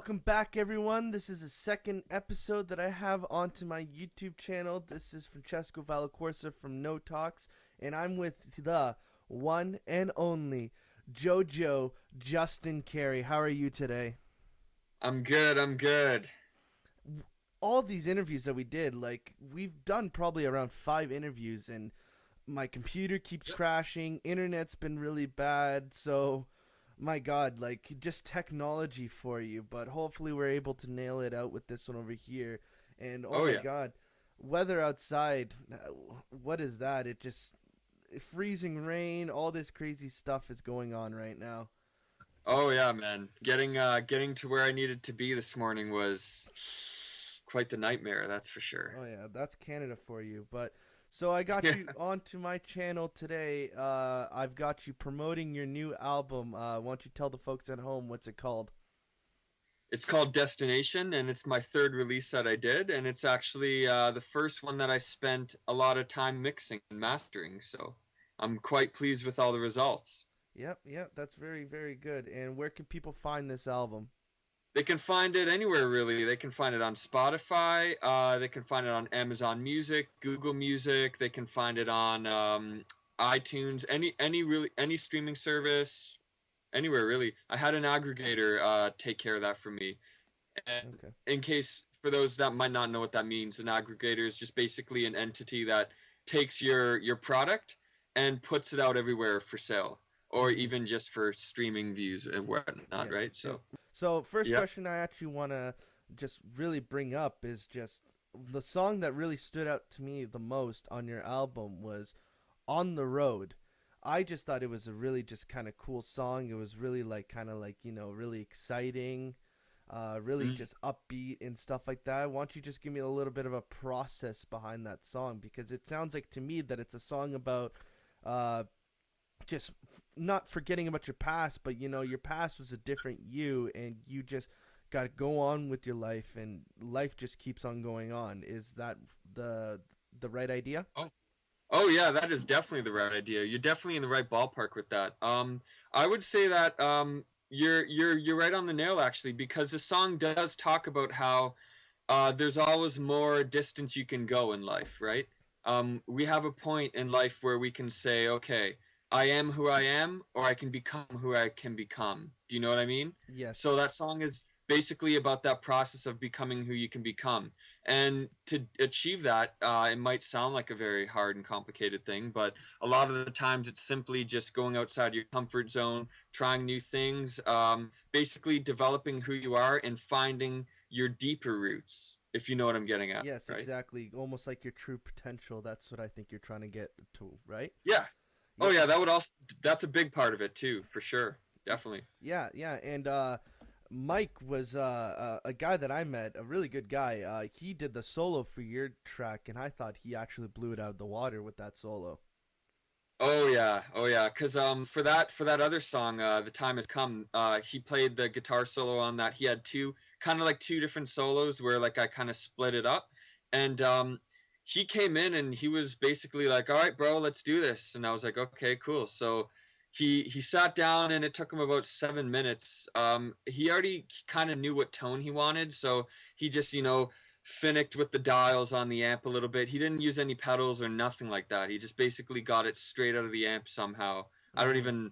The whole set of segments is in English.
Welcome back, everyone. This is a second episode that I have onto my YouTube channel. This is Francesco Valacorsa from No Talks, and I'm with the one and only JoJo Justin Kerry. How are you today? I'm good. I'm good. All these interviews that we did, like, we've done probably around 5 interviews, and my computer keeps Yep. crashing. Internet's been really bad, so my god, like just technology for you, but hopefully we're able to nail it out with this one over here. And oh Oh my yeah. god, weather outside, what is that? It just freezing rain, all this crazy stuff is going on right now. Oh yeah, man. Getting to where I needed to be this morning was quite the nightmare, that's for sure. Oh yeah, that's Canada for you. But so I got Yeah. you onto my channel today. I've got you promoting your new album. Why don't you tell the folks at home what's it called? It's called Destination, and it's my third release that I did, and it's actually the first one that I spent a lot of time mixing and mastering. So I'm quite pleased with all the results. Yep, yep, that's very, very good. And where can people find this album? They can find it anywhere really. They can find it on Spotify. They can find it on Amazon Music, Google Music. They can find it on iTunes. Any streaming service, anywhere really. I had an aggregator take care of that for me. And Okay. in case for those that might not know what that means, an aggregator is just basically an entity that takes your product and puts it out everywhere for sale, or Mm-hmm. even just for streaming views and whatnot, Yes. right? Yep. So. So first Yep. question I actually want to just really bring up is just the song that really stood out to me the most on your album was "On the Road." I just thought it was a really just kind of cool song. It was really like kind of like really exciting, really just upbeat and stuff like that. Why don't you just give me a little bit of a process behind that song, because it sounds like to me that it's a song about uh, just not forgetting about your past, but your past was a different you, and you just got to go on with your life, and life just keeps on going on. Is that the the right idea? Oh, oh yeah, that is definitely the right idea. You're definitely in the right ballpark with that. I would say that you're right on the nail actually, because the song does talk about how there's always more distance you can go in life, right? We have a point in life where we can say, okay, I am who I am, or I can become who I can become. Do you know what I mean? Yes. So that song is basically about that process of becoming who you can become. And to achieve that, it might sound like a very hard and complicated thing, but a lot of the times it's simply just going outside your comfort zone, trying new things, basically developing who you are and finding your deeper roots, if you know what I'm getting at, Yes, right? exactly. Almost like your true potential. That's what I think you're trying to get to, right? Yeah. Oh Yep. yeah, that would also that's a big part of it too, for sure. Definitely. Yeah, yeah. And Mike was a guy that I met, a really good guy. He did the solo for your track, and I thought he actually blew it out of the water with that solo. Oh yeah, oh yeah. Cause for that other song, "The Time Has Come," he played the guitar solo on that. He had two kind of like two different solos where like I kind of split it up, and he came in and he was basically like, "All right, bro, let's do this." And I was like, "Okay, cool." So he sat down and it took him about 7 minutes. He already kind of knew what tone he wanted, so he just finicked with the dials on the amp a little bit. He didn't use any pedals or nothing like that. He just basically got it straight out of the amp somehow. I don't Mm-hmm.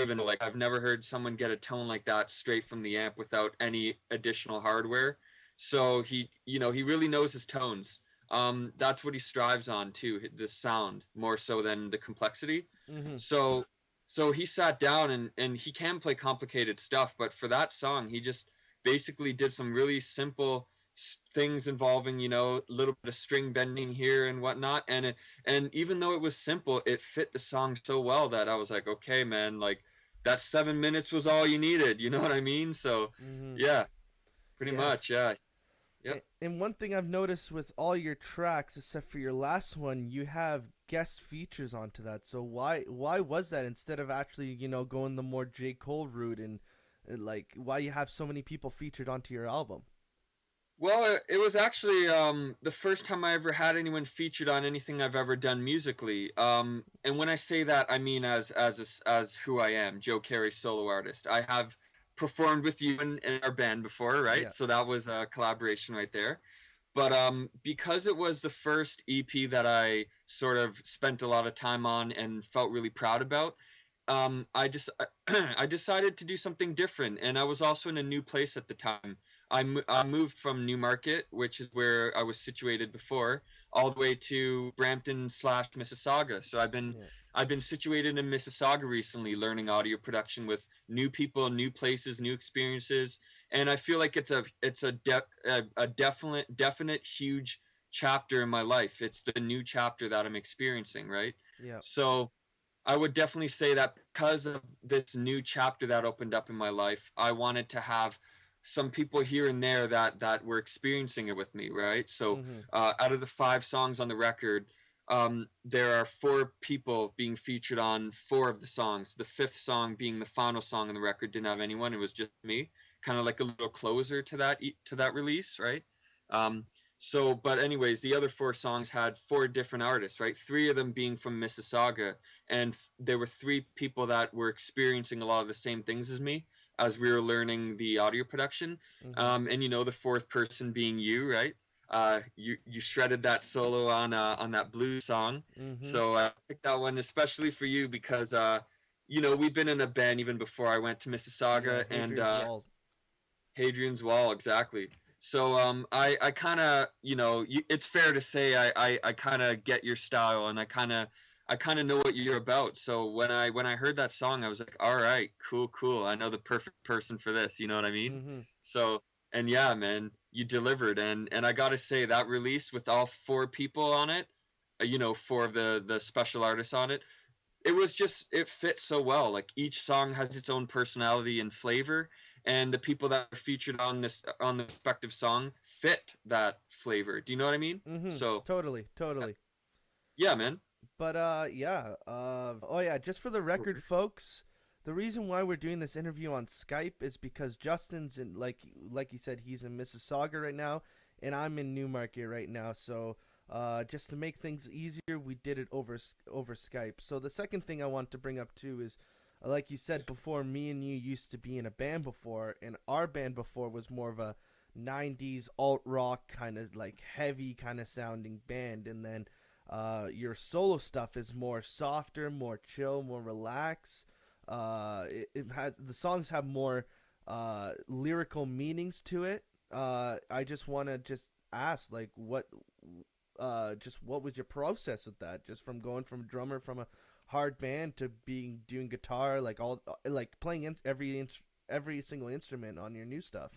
even know, like I've never heard someone get a tone like that straight from the amp without any additional hardware. So he really knows his tones. That's what he strives on too, the sound more so than the complexity. Mm-hmm. So so he sat down and he can play complicated stuff, but for that song he just basically did some really simple things involving a little bit of string bending here and whatnot, and even though it was simple, it fit the song so well that I was like, okay, man, like that 7 minutes was all you needed. You know what I mean? So Mm-hmm. yeah, pretty Yeah. much, yeah. Yep. And one thing I've noticed with all your tracks, except for your last one, you have guest features onto that. So why was that instead of actually going the more J Cole route, and like why you have so many people featured onto your album? Well, it was actually the first time I ever had anyone featured on anything I've ever done musically. And when I say that, I mean as who I am, Joe Kerry, solo artist. I have performed with you in our band before, right? Yeah. So that was a collaboration right there. But because it was the first EP that I sort of spent a lot of time on and felt really proud about, I just I decided to do something different, and I was also in a new place at the time. I moved from Newmarket, which is where I was situated before, all the way to Brampton slash Mississauga. So Yeah. I've been situated in Mississauga recently, learning audio production with new people, new places, new experiences, and I feel like it's a definite huge chapter in my life. It's the new chapter that I'm experiencing, right? Yeah. So I would definitely say that because of this new chapter that opened up in my life, I wanted to have some people here and there that were experiencing it with me, right? So, Mhm. out of the 5 songs on the record, there are 4 people being featured on 4 of the songs. The fifth song being the final song on the record didn't have anyone; it was just me, kind of like a little closer to that release, right? Um, but anyways, the other 4 songs had 4 different artists, right? 3 of them being from Mississauga, and there were 3 people that were experiencing a lot of the same things as me as we were learning the audio production. Mhm. And the fourth person being you, right? You shredded that solo on that blues song, Mhm. so I picked that one especially for you because we've been in a band even before I went to Yeah. Mississauga, and Hadrian's Walls. Hadrian's Wall, exactly. So I kind of, it's fair to say I kind of get your style, and I kind of know what you're about. So when I heard that song, I was like, all right, cool, cool. I know the perfect person for this. You know what I mean? Mhm. So, and yeah, man, you delivered, and I gotta say that release with all 4 people on it, 4 of the special artists on it, it fits so well. Like each song has its own personality and flavor, and the people that are featured on the respective song fit that flavor. Do you know what I mean? Mhm. So Totally. Totally. yeah, man. But yeah. Oh yeah. Just for the record, folks, the reason why we're doing this interview on Skype is because Justin's in, like you said, he's in Mississauga right now, and I'm in Newmarket right now. So just to make things easier, we did it over Skype. So the second thing I want to bring up too is, like you said before, me and you used to be in a band before, and our band before was more of a '90s alt rock kind of like heavy kind of sounding band, and then your solo stuff is more softer, more chill, more relaxed. It has the songs have more lyrical meanings to it. I just want to just ask, like, just what was your process with that? Just from going from drummer from a hard band to being doing guitar, like all like playing every single instrument on your new stuff.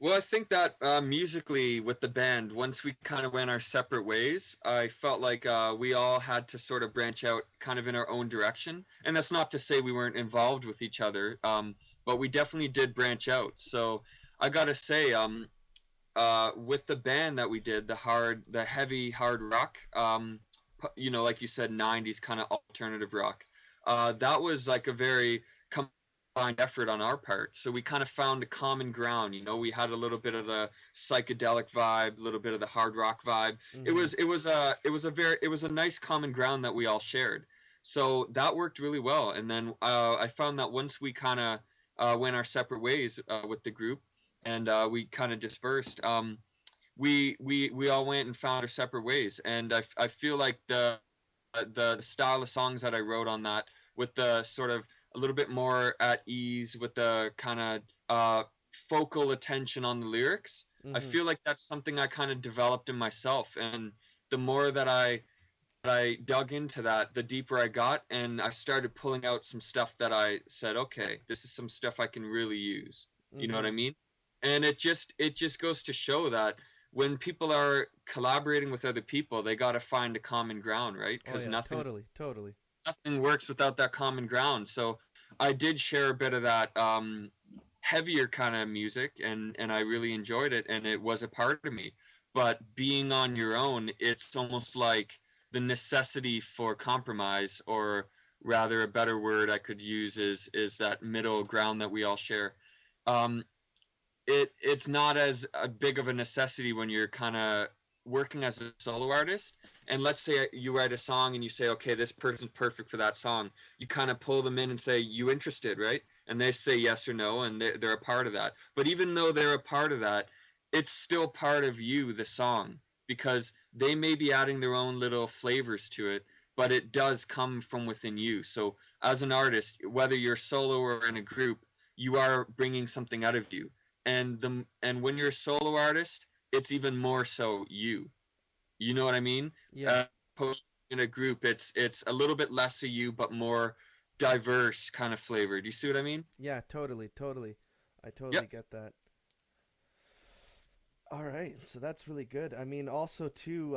Well, I think that musically with the band, once we kind of went our separate ways, I felt like we all had to sort of branch out kind of in our own direction. And that's not to say we weren't involved with each other, but we definitely did branch out. So I gotta say, with the band that we did, the heavy hard rock, like you said, '90s kind of alternative rock. That was like a very combined effort on our part. So we kind of found a common ground. We had a little bit of the psychedelic vibe, a little bit of the hard rock vibe. It Mm-hmm. was it was a it was a very it was a nice common ground that we all shared. So that worked really well. And then I found that once we kind of went our separate ways with the group, and we kind of dispersed. We all went and found our separate ways, and I feel like the style of songs that I wrote on that, with the sort of a little bit more at ease, with the kind of focal attention on the lyrics. I Mm-hmm. feel like that's something I kind of developed in myself, and the more that I dug into that, the deeper I got, and I started pulling out some stuff that I said, okay, this is some stuff I can really use. You know what Mm-hmm. I mean? And it just goes to show that when people are collaborating with other people, they got to find a common ground, right? Oh Because yeah, nothing totally, totally. nothing works without that common ground. So I did share a bit of that heavier kind of music, and I really enjoyed it, and it was a part of me. But being on your own, it's almost like the necessity for compromise, or rather, a better word I could use is that middle ground that we all share. Um, it's not as big of a necessity when you're kind of working as a solo artist, and let's say you write a song and you say, okay, this person's perfect for that song. You kind of pull them in and say, you interested, right? And they say yes or no, and they're a part of that. But even though they're a part of that, it's still part of you, the song, because they may be adding their own little flavors to it, but it does come from within you. So as an artist, whether you're solo or in a group, you are bringing something out of you. And when you're a solo artist, it's even more so you. You know what I mean? Yeah. Post in a group, it's a little bit less of you, but more diverse kind of flavor. Do you see what I mean? Yeah, totally, totally. I totally Yep. get that. All right, so that's really good. I mean, also too,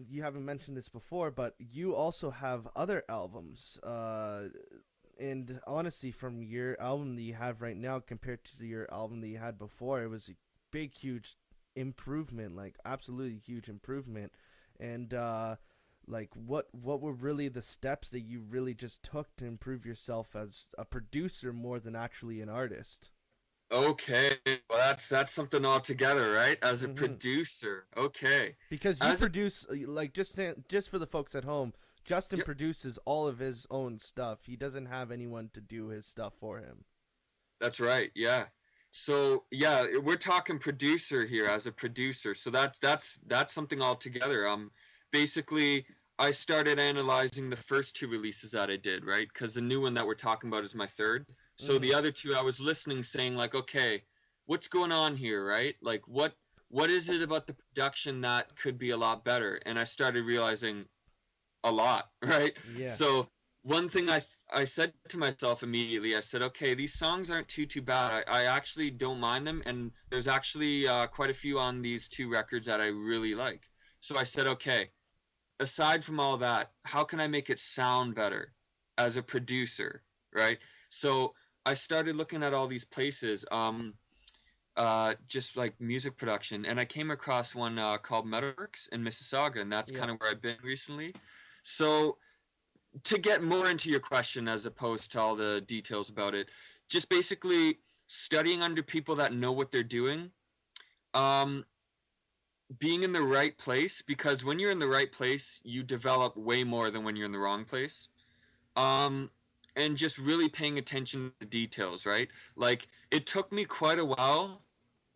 you haven't mentioned this before, but you also have other albums. And honestly, from your album that you have right now compared to your album that you had before, it was a big, huge improvement. Like absolutely huge improvement. And like, what were really the steps that you really just took to improve yourself as a producer more than actually an artist? Okay. Well, that's something altogether, right? As a Mm-hmm. producer. Okay. Because you As a produce like just for the folks at home, Justin Yep, produces all of his own stuff. He doesn't have anyone to do his stuff for him. that's right. Yeah. So, yeah, we're talking producer here as a producer. So that's something altogether. Basically I started analyzing the first two releases that I did, right? Because the new one that we're talking about is my third. So Mm-hmm. the other two I was listening saying like, okay, what's going on here, right? Like what is it about the production that could be a lot better? And I started realizing a lot, right? Yeah. So one thing I said to myself immediately, I said, okay, these songs aren't too bad. I actually don't mind them, and there's actually quite a few on these two records that I really like. So I said, okay, aside from all that, how can I make it sound better as a producer, right? So I started looking at all these places, just like music production, and I came across one called Metalworks in Mississauga, and that's Yeah. kind of where I've been recently. So to get more into your question as opposed to all the details about it, just basically studying under people that know what they're doing, um, being in the right place, because when you're in the right place, you develop way more than when you're in the wrong place. Um, and just really paying attention to details, right? Like it took me quite a while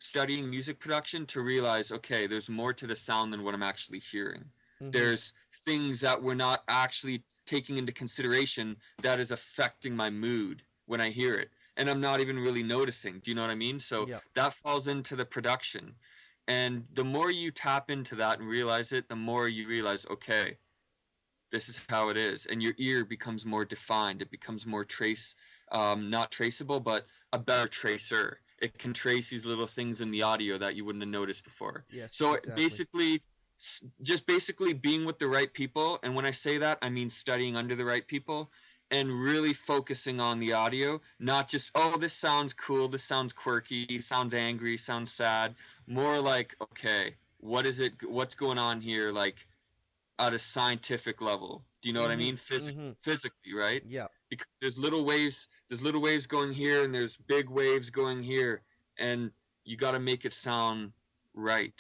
studying music production to realize, okay, there's more to the sound than what I'm actually hearing. Mm-hmm. There's things that we're not actually taking into consideration that is affecting my mood when I hear it. And I'm not even really noticing. Do you know what I mean? So Yeah. that falls into the production. And the more you tap into that and realize it, the more you realize, okay, this is how it is, and your ear becomes more defined. It becomes more not traceable, but a better tracer. It can trace these little things in the audio that you wouldn't have noticed before. Yes. So Exactly. basically, just basically being with the right people, and when I say that, I mean studying under the right people and really focusing on the audio, not just, oh, this sounds cool, this sounds quirky, sounds angry, sounds sad. More like, okay, what is it? What's going on here? Like at a scientific level. Do you know what I Mm-hmm. mean? Mm-hmm. Physically, right? Yeah. Because there's little waves going here, and there's big waves going here, and you got to make it sound right.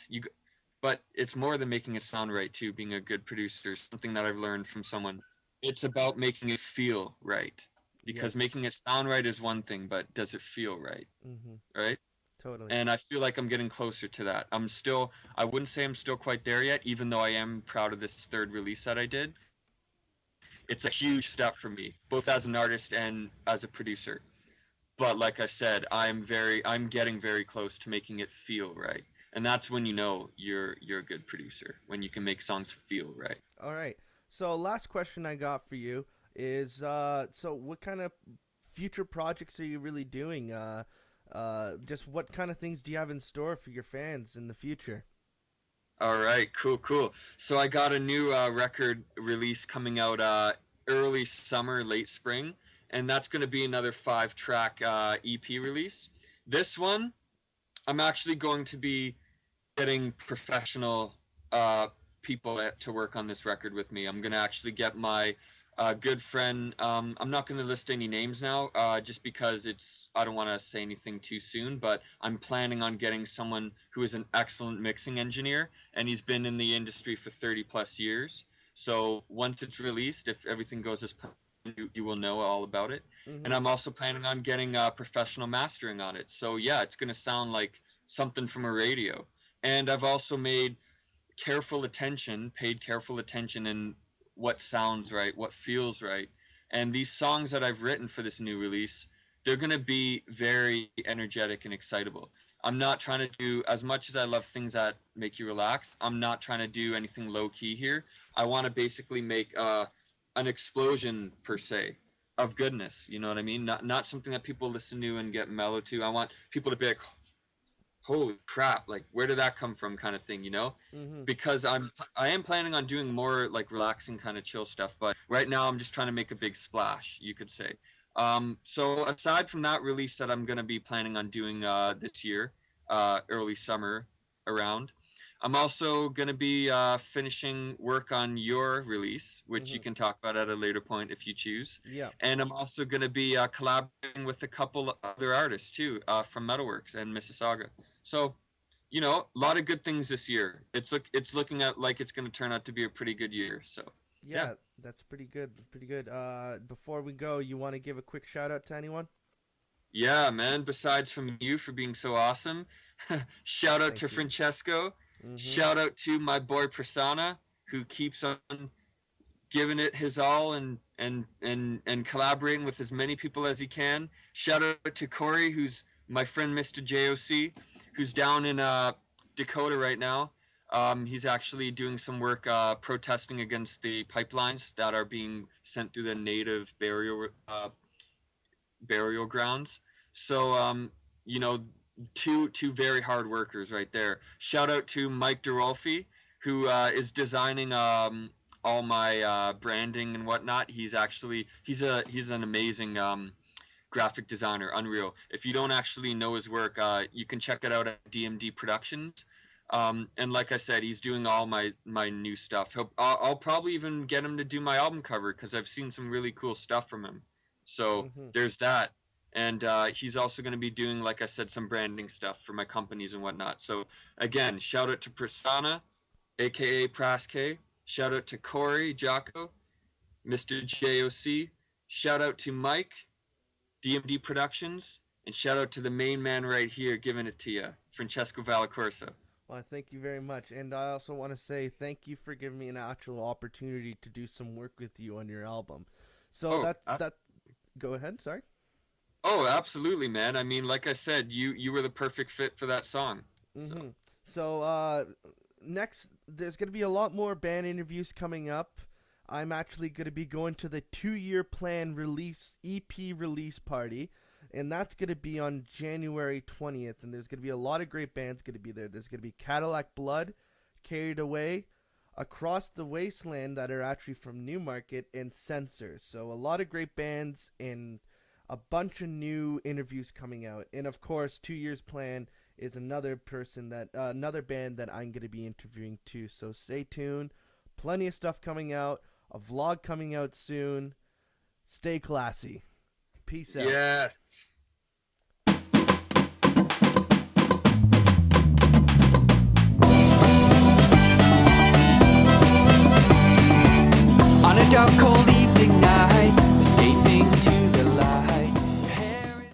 But it's more than making it sound right too. Being a good producer, something that I've learned from someone. It's about making it feel right. Because Yes. making it sound right is one thing, but does it feel right? Mm-hmm. Right? Totally. And I feel like I'm getting closer to that. I wouldn't say I'm still quite there yet, even though I am proud of this third release that I did. It's a huge step for me, both as an artist and as a producer. But like I said, I'm getting very close to making it feel right. And that's when you know you're a good producer, when you can make songs feel right. All right. So last question I got for you is so what kind of future projects are you really doing? Just what kind of things do you have in store for your fans in the future? All right, cool. So I got a new record release coming out early summer, late spring, and that's going to be another 5 track EP release. This one, I'm actually going to be getting professional uh, people to work on this record with me. I'm going to actually get my a good friend. I'm not going to list any names now, just because I don't want to say anything too soon. But I'm planning on getting someone who is an excellent mixing engineer, and he's been in the industry for 30 plus years. So once it's released, if everything goes as planned, you will know all about it. And Mhm. I'm also planning on getting professional mastering on it. So yeah, it's going to sound like something from a radio. And I've also paid careful attention in what sounds right, what feels right. And these songs that I've written for this new release, they're going to be very energetic and excitable. I'm not trying to do, as much as I love things that make you relax, I'm not trying to do anything low key here. I want to basically make an explosion per se of goodness. You know what I mean? Not something that people listen to and get mellow to. I want people to be like, holy crap, like where did that come from, kind of thing, you know? Mhm. Because I am planning on doing more like relaxing kind of chill stuff, but right now I'm just trying to make a big splash, you could say. So aside from that release that I'm going to be planning on doing this year, early summer around, I'm also going to be finishing work on your release, which you Mhm. can talk about at a later point if you choose. Yeah. And I'm also going to be collaborating with a couple other artists too, from Metalworks and Mississauga. So, a lot of good things this year. It's looking at like it's going to turn out to be a pretty good year. So, yeah. Yeah, that's pretty good. Pretty good. Before we go, you want to give a quick shout out to anyone? Yeah, man, besides from you for being so awesome, shout out to Thank you. Francesco. Mhm. Shout out to my boy Prasanna, who keeps on giving it his all and collaborating with as many people as he can. Shout out to Corey, who's my friend Mr. JOC, who's down in Dakota right now. He's actually doing some work protesting against the pipelines that are being sent through the native burial grounds. So, you know, two very hard workers right there. Shout out to Mike DeRolfi, who is designing all my branding and whatnot. He's an amazing graphic designer, unreal. If you don't actually know his work, you can check it out at DMD Productions. And like I said, he's doing all my new stuff. I'll probably even get him to do my album cover because I've seen some really cool stuff from him. So Mhm. there's that. And he's also going to be doing, like I said, some branding stuff for my companies and whatnot. So again, shout out to Prasanna, aka Prask. Shout out to Corey Jocko, Mr. JOC. Shout out to Mike, DMD Productions, and shout out to the main man right here giving it to you, Francesco Valacorsa. Well, thank you very much, and I also want to say thank you for giving me an actual opportunity to do some work with you on your album. So Oh, that's that. Go ahead. Sorry. oh, absolutely, man. I mean, like I said, you were the perfect fit for that song. So, Mhm. So next, there's gonna be a lot more band interviews coming up. I'm actually gonna be going to the 2-year plan release EP release party, and that's gonna be on January 20th. And there's gonna be a lot of great bands gonna be there. There's gonna be Cadillac Blood, Carried Away, Across the Wasteland that are actually from Newmarket, and Censor. So a lot of great bands and a bunch of new interviews coming out. And of course, 2 years plan is another band that I'm going to be interviewing too. So stay tuned. Plenty of stuff coming out. A vlog coming out soon. Stay classy. Peace out. yeah. On a dark cold